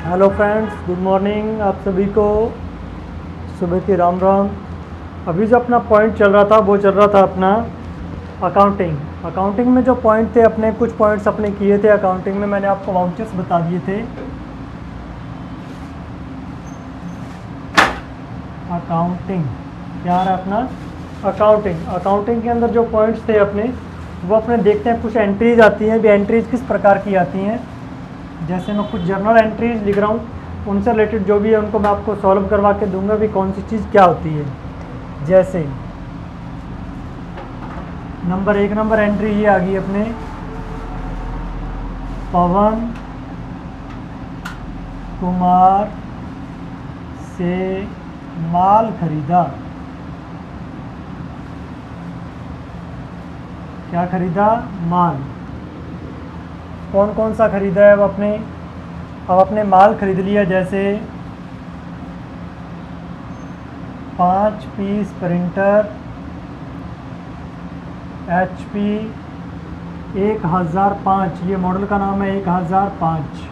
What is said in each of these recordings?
Hello friends, good morning आप सभी को। सुबह की राम राम। अभी जो अपना पॉइंट चल रहा था वो चल रहा था अपना अकाउंटिंग में जो पॉइंट थे अपने, कुछ पॉइंट्स अपने किए थे अकाउंटिंग में। मैंने आपको वाउचर्स बता दिए थे। अकाउंटिंग क्या रहा अपना अकाउंटिंग के अंदर जो पॉइंट्स थे अपने, वो अपने देखते हैं। कुछ एंट्रीज आती हैं। भी एंट्रीज किस प्रकार की आती हैं, जैसे मैं कुछ जर्नल एंट्रीज लिख रहा हूँ, उनसे रिलेटेड जो भी है उनको मैं आपको सॉल्व करवा के दूंगा भी कौन सी चीज़ क्या होती है। जैसे नंबर 1 नंबर एंट्री ये आ गई अपने, पवन कुमार से माल खरीदा। क्या खरीदा? माल। कौन कौन सा खरीदा है अब अपने माल खरीद लिया। जैसे 5 पीस प्रिंटर HP 1005, ये मॉडल का नाम है 1005।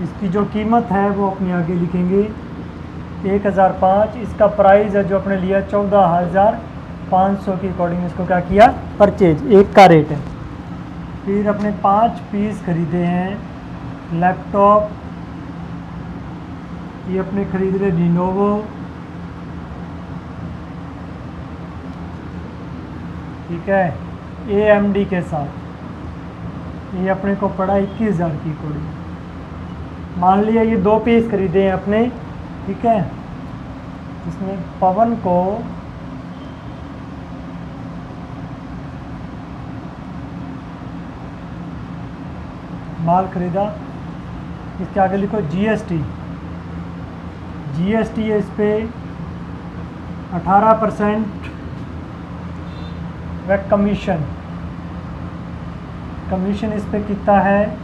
इसकी जो कीमत है वो अपने आगे लिखेंगे 1005। इसका प्राइस है जो अपने लिया 14,500 के अकॉर्डिंग इसको क्या किया, परचेज, एक का रेट है। फिर अपने 5 पीस खरीदे हैं लैपटॉप, ये अपने खरीद रहे लिनोवो। ठीक है, AMD के साथ। ये अपने को पड़ा 21,000 की अकॉर्डिंग। मान लिया ये 2 पीस खरीदे हैं अपने। ठीक है, इसमें पवन को माल खरीदा, इसके आगे लिखो GST है इस पर 18% व कमीशन इस पर कितना है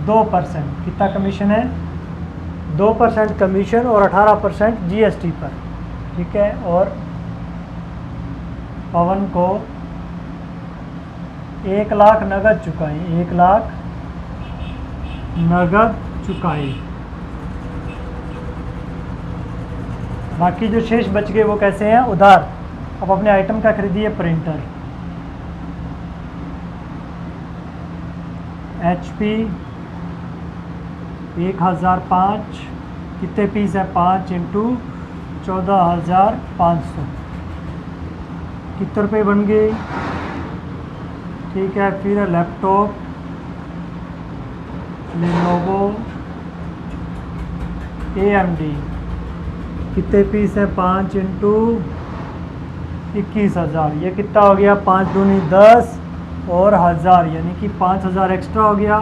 2%। कितना कमीशन है? 2% कमीशन और 18% GST पर। ठीक है, और पवन को 1 लाख नगद चुकाई, 1 लाख नगद चुकाई। बाकी जो शेष बच गए वो कैसे हैं? उधार। अब अपने आइटम का खरीदिए प्रिंटर HP 1005, कितने पीस है? 5 इंटू 14,500, कितने रुपये बन गए? ठीक है, फिर लैपटॉप लेनोवो AMD, कितने पीस है? 5 इंटू 21,000, ये कितना हो गया? 5 दूनी 10 और 1000, यानी कि 5,000 एक्स्ट्रा हो गया।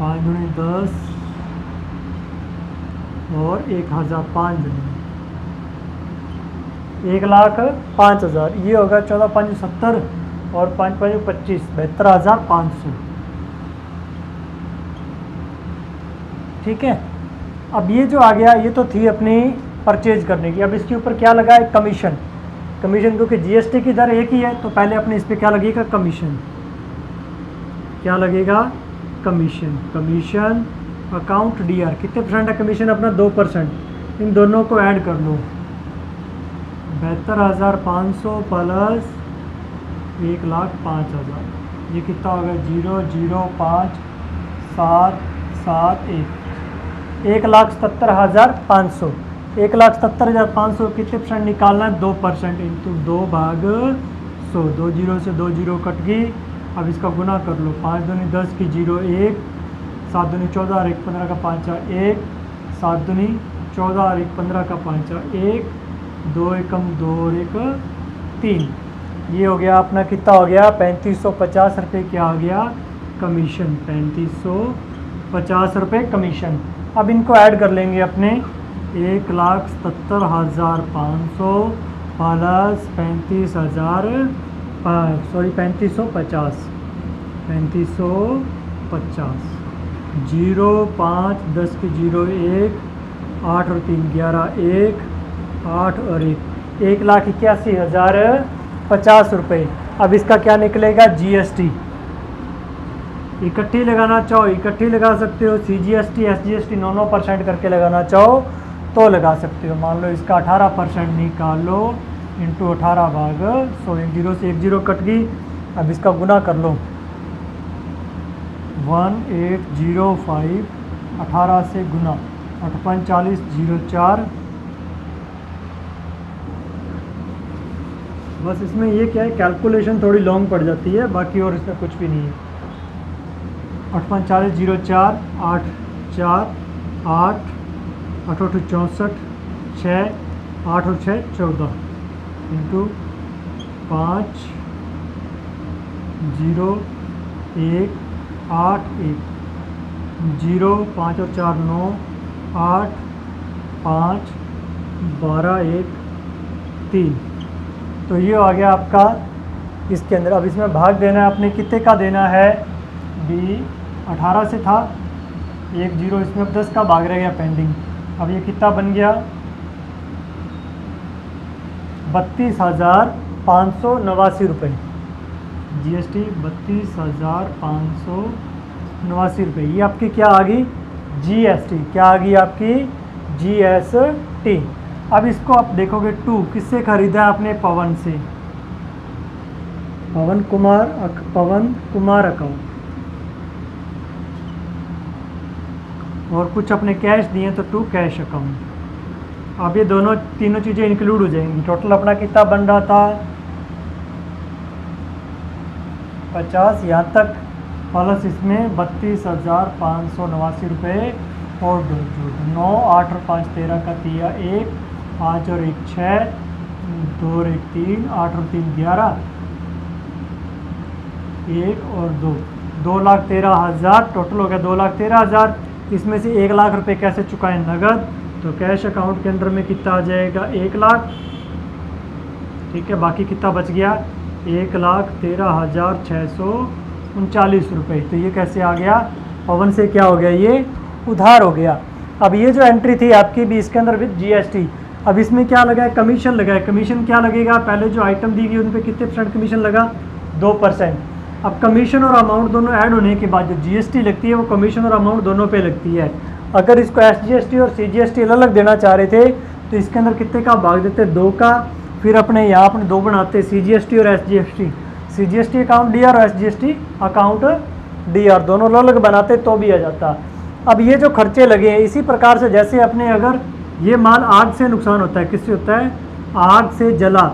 5 दूनी 10 और 1,000, 5 दूनी 1,05,000, ये होगा 14,5 70 और 5,5 25, 72,500। ठीक है, अब ये जो आ गया ये तो थी अपनी परचेज करने की। अब इसके ऊपर क्या लगा है? कमीशन। क्योंकि GST की दर एक ही है तो पहले अपने इस पर क्या लगेगा? कमीशन। क्या लगेगा? कमीशन अकाउंट DR, कितने परसेंट है कमीशन अपना? 2%। इन दोनों को ऐड कर लो, 72,500 प्लस 1,05,000, ये कितना होगा? 0,05 7 7 1, 1,77,500। 1,77,500 कितने परसेंट निकालना है? 2% इंटू 2/100। 2 जीरो से 2 जीरो कट गई। अब इसका गुना कर लो, 5 दूनी 10 की 0 1, 7 दूनी 14 और 1 15 का 5 1, 7 दूनी 14 और 1 15 का 5 1, 2 एकम 2 और 1 3। ये हो गया अपना, कितना हो गया? 3550 रुपये। क्या आ गया? कमीशन। 3550 रुपये कमीशन। अब इनको ऐड कर लेंगे अपने, 1,77,500 प्लस 35,000, सॉरी 3550, 0 5 10 की 0 1, 8 और 3 11 1, 8 और 1, 1,81,050 रुपये। अब इसका क्या निकलेगा? GST। इकट्ठी लगाना चाहो इकट्ठी लगा सकते हो, CGST SGST 9% करके लगाना चाहो तो लगा सकते हो। मान लो इसका 18% निकालो इंटू 18 भाग 100, 1 जीरो से 1 जीरो कट गई। अब इसका गुना कर लो 1805, 18 से गुना 84504। बस इसमें ये क्या है, कैलकुलेशन थोड़ी लॉन्ग पड़ जाती है, बाकी और इसमें कुछ भी नहीं है। 84504, 8 4 8 8 8 64, 6 8 और 6 14 इंटू 5 0 1 8 1 0 5 और 4 9 8 5 12 1 3। तो ये आ गया आपका इसके अंदर। अब इसमें भाग देना है आपने, कितने का देना है बी, 18 से था 1 जीरो, इसमें अब 10 का भाग रह गया पेंडिंग। अब ये कितना बन गया 32,589 रुपये। GST 32,589 रुपये। ये आपकी क्या आ गई GST, क्या आ गई आपकी GST। अब इसको आप देखोगे 2 किससे खरीदा आपने, पवन से, पवन कुमार अकाउंट, और कुछ अपने कैश दिए तो 2 कैश अकाउंट। अब ये दोनों तीनों चीज़ें इंक्लूड हो जाएंगी। टोटल अपना कितना बन रहा था 50, यहाँ तक प्लस इसमें 32,589 रुपये और 2 9 8 और 5 13 का दिया 1, 5 और 1 6, 2 और 1 3, 8 और 3 11, 1 और 2, 2,13,000 टोटल हो गया 2,13,000। इसमें से 1 लाख रुपए कैसे चुकाएं, नगद। तो कैश अकाउंट के अंदर में कितना आ जाएगा 1 लाख, ठीक है। बाकी कितना बच गया 1,13,639 रुपये। तो ये कैसे आ गया, पवन से क्या हो गया, ये उधार हो गया। अब ये जो एंट्री थी आपकी भी इसके अंदर विद GST। अब इसमें क्या लगा है, कमीशन लगा है। कमीशन क्या लगेगा, पहले जो आइटम दी गई उन पे कितने % कमीशन लगा 2%। अब कमीशन और अमाउंट दोनों ऐड होने के बाद जो GST लगती है वो कमीशन और अमाउंट दोनों पे लगती है। अगर इसको SGST और CGST अलग देना चाह रहे थे तो इसके अंदर कितने का भाग देते, 2 का, फिर अपने यहाँ अपने 2 बनाते CGST और SGST, CGST अकाउंट DR और SGST अकाउंट DR, दोनों अलग बनाते तो भी आ जाता। अब ये जो खर्चे लगे हैं इसी प्रकार से जैसे अपने अगर ये माल आग से नुकसान होता है, किससे होता है, आग से जला,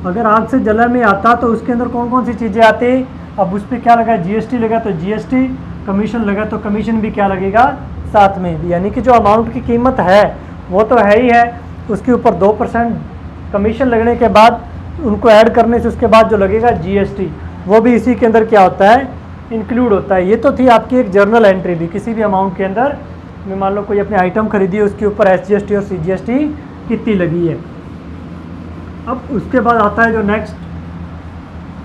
अगर आग से जला में आता तो उसके अंदर कौन कौन सी चीज़ें आती। अब उस पर क्या लगा GST लगा तो GST, कमीशन लगा तो कमीशन भी क्या लगेगा साथ में भी, यानी कि जो अमाउंट की कीमत है वो तो है ही है, उसके ऊपर 2% कमीशन लगने के बाद उनको ऐड करने से उसके बाद जो लगेगा GST वो भी इसी के अंदर क्या होता है इंक्लूड होता है। ये तो थी आपकी एक जर्नल एंट्री भी, किसी भी अमाउंट के अंदर में मान लो कोई अपनी आइटम खरीदी है उसके ऊपर SGST और CGST कितनी लगी है। अब उसके बाद आता है जो नेक्स्ट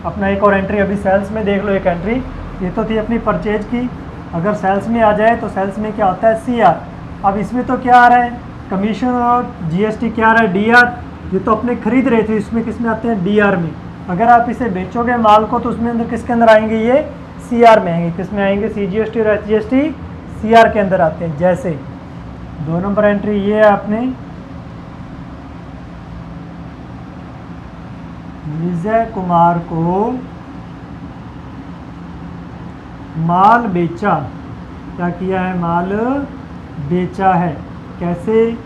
अपना एक और एंट्री, अभी सेल्स में देख लो एक एंट्री, ये तो थी अपनी परचेज की। अगर सेल्स में आ जाए तो सेल्स में क्या होता है CR। अब इसमें तो क्या आ रहा है कमीशन और GST क्या आ रहा है DR। ये तो अपने खरीद रहे थे, इसमें किस में आते हैं DR में। अगर आप इसे बेचोगे माल को तो उसमें अंदर किसके अंदर आएंगे, ये CR में आएंगे। किस में आएंगे, CGST और SGST CR के अंदर आते हैं। जैसे 2 नंबर एंट्री ये है अपने विजय कुमार को माल बेचा, क्या किया है, माल बेचा है, कैसे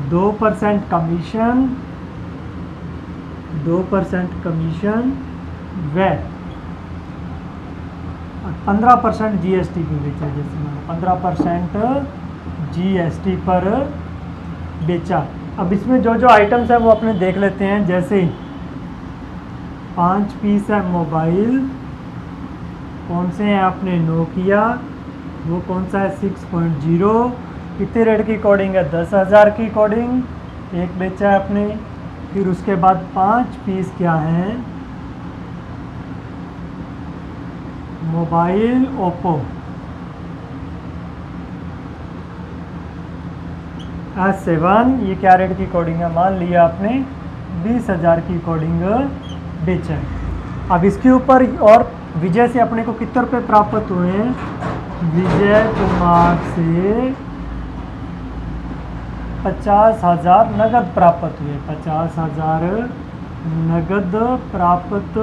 2% कमीशन, 2% कमीशन व 15% GST पे बेचा। जैसे 15% GST पर बेचा। अब इसमें जो जो आइटम्स है वो अपने देख लेते हैं। जैसे 5 पीस है मोबाइल, कौन से हैं आपने नोकिया, वो कौन सा है 6.0, कितने रेट की कोडिंग है 10,000 की कोडिंग, एक बेचा है आपने। फिर उसके बाद 5 पीस क्या हैं मोबाइल ओप्पो S7, ये क्या रेट की कोडिंग है, मान लिया आपने 20,000 की कोडिंग बेचा है। अब इसके ऊपर और विजय से अपने को कितने रुपये प्राप्त हुए हैं विजय कुमार से 50,000 नगद प्राप्त हुए, 50,000 नगद प्राप्त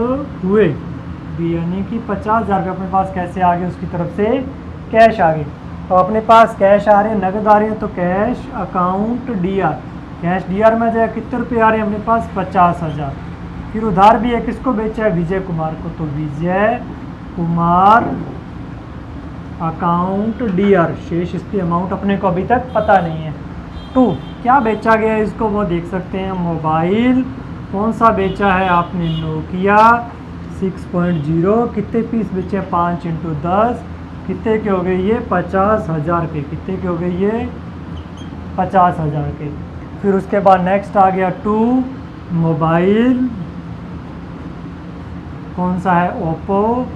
हुए, यानी कि 50,000 रुपये अपने पास कैसे आ गए, उसकी तरफ से कैश आ गए। तो अपने पास कैश आ रहे हैं, नगद आ रहे हैं, तो cash account DR, cash DR में जाए कितने रुपये आ रहे हैं अपने पास 50,000। फिर उधार भी है, किसको बेचा है विजय कुमार को, तो विजय कुमार अकाउंट डीआर, शेष इसकी अमाउंट अपने को अभी तक पता नहीं है। 2 क्या बेचा गया है इसको वो देख सकते हैं, मोबाइल कौन सा बेचा है आपने, नोकिया 6.0, कितने पीस बेचे 5 × 10, कितने के हो गए ये 50,000 के, कितने के हो गए ये 50,000 के। फिर उसके बाद नेक्स्ट आ गया 2 मोबाइल कौन सा है, ओप्पो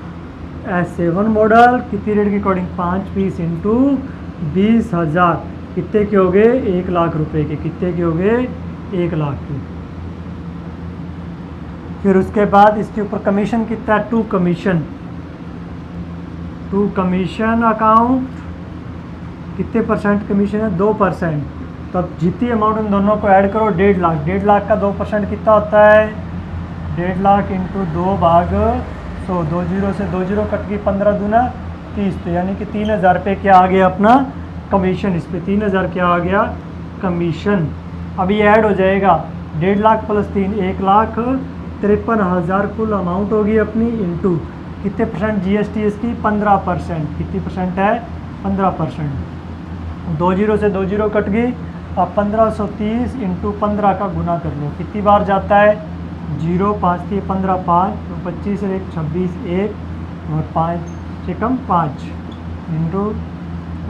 S7 मॉडल, कितनी रेट के अकॉर्डिंग 5 पीस इंटू 20,000, कितने के हो गए 1 लाख रुपए के, कितने के हो गए 1 लाख के। फिर उसके बाद इसके ऊपर कमीशन कितना है, 2 कमीशन, 2 कमीशन अकाउंट, कितने परसेंट कमीशन है 2%। तो अब जितनी अमाउंट इन दोनों को ऐड करो 1.5 लाख, 1.5 लाख का 2% कितना होता है 1.5 लाख इंटू 2 भाग 100, 2 जीरो से 2 जीरो कट गई, 15 दूना 30, तो यानी कि 3,000 रुपये क्या आ गया अपना कमीशन, इस पर 3,000 क्या आ गया कमीशन। अभी ऐड हो जाएगा 1.5 लाख प्लस 3, 1,53,000 कुल अमाउंट होगी अपनी, इंटू कितने परसेंट जीएसटी इसकी 15%, कितनी परसेंट है 15%। 2 जीरो से 2 जीरो कट गई, अब 1530 इंटू 15 का गुना कर लो, कितनी बार जाता है 0, 5 3 15, 5 तो 25 1 26 1 और 5 से कम 5 इंटू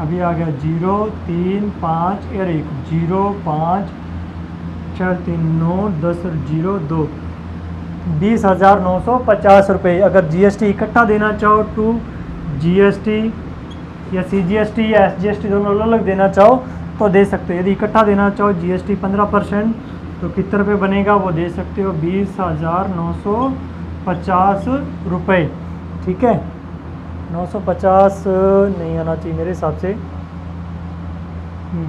अभी आ गया 0 3 5 और 1 0 5 4 3 9 10 और 0 2, 20,950 रुपये। अगर जीएसटी इकट्ठा देना चाहो टू जीएसटी या सीजीएसटी या एसजीएसटी दोनों अलग अलग देना चाहो तो दे सकते हो। यदि इकट्ठा देना चाहो जीएसटी 15% तो कितने रुपये बनेगा वो दे सकते हो 20,950 रुपये। ठीक है, 950 नहीं आना चाहिए मेरे हिसाब से,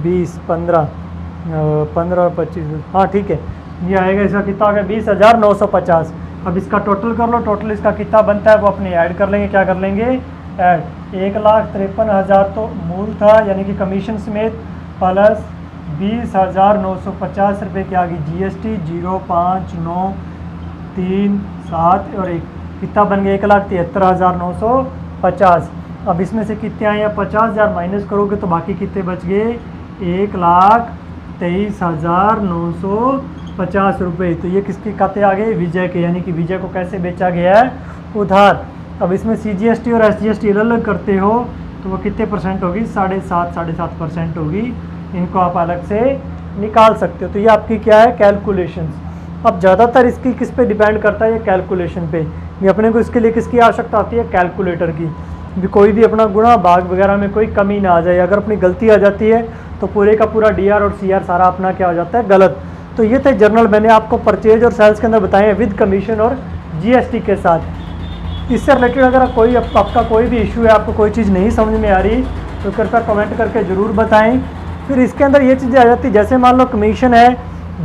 20 15 15 25, हाँ ठीक है ये आएगा। इसका कितना आ गया 20,950। अब इसका टोटल कर लो, टोटल इसका कितना बनता है वो अपने ऐड कर लेंगे। क्या कर लेंगे ऐड, 1,53,000 तो मूल था यानी कि कमीशन समेत, प्लस 20,950 रुपये की आ गई जीएसटी, 0 5 9 3 7 और 1, कितना बन गया 1,73,950। अब इसमें से कितने आए हैं 50,000 माइनस करोगे तो बाकी कितने बच गए 1,23,950 रुपये। तो ये किसके खाते आ गए विजय के, यानी कि विजय को कैसे बेचा गया है उधार। अब इसमें सीजीएसटी और एसजीएसटी अलग अलग करते हो तो वो कितने परसेंट होगी 7.5% होगी, इनको आप अलग से निकाल सकते हो। तो ये आपकी क्या है कैलकुलेशंस। अब ज़्यादातर इसकी किस पे डिपेंड करता है ये कैलकुलेशन पे, ये अपने को इसके लिए किसकी आवश्यकता होती है कैलकुलेटर की, भी कोई भी अपना गुणा भाग वगैरह में कोई कमी ना आ जाए। अगर अपनी गलती आ जाती है तो पूरे का पूरा डीआर और सीआर सारा अपना क्या हो जाता है गलत। तो ये थे जर्नल मैंने आपको परचेज और सेल्स के अंदर बताए हैं विद कमीशन और जीएसटी के साथ। इससे रिलेटेड अगर कोई आपका कोई भी इशू है, आपको कोई चीज़ नहीं समझ में आ रही तो कृपया कमेंट करके ज़रूर बताएं। फिर इसके अंदर ये चीज़ें आ जाती, जैसे मान लो कमीशन है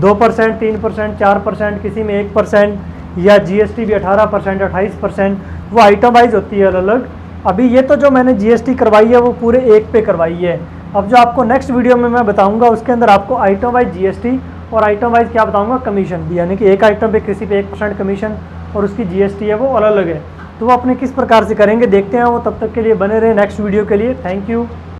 2%, 3%, 4%, किसी में 1% या जीएसटी भी 18%, 28%, वो आइटम वाइज होती है अलग अलग। अभी ये तो जो मैंने जीएसटी करवाई है वो पूरे एक पे करवाई है। अब जो आपको नेक्स्ट वीडियो में मैं बताऊंगा उसके अंदर आपको आइटम वाइज जीएसटी और आइटम वाइज क्या बताऊंगा कमीशन भी, यानी कि एक आइटम पे किसी पे 1% कमीशन और उसकी जीएसटी है वो अलग अलग है। तो वो अपने किस प्रकार से करेंगे देखते हैं वो। तब तक के लिए बने रहे नेक्स्ट वीडियो के लिए। Thank you.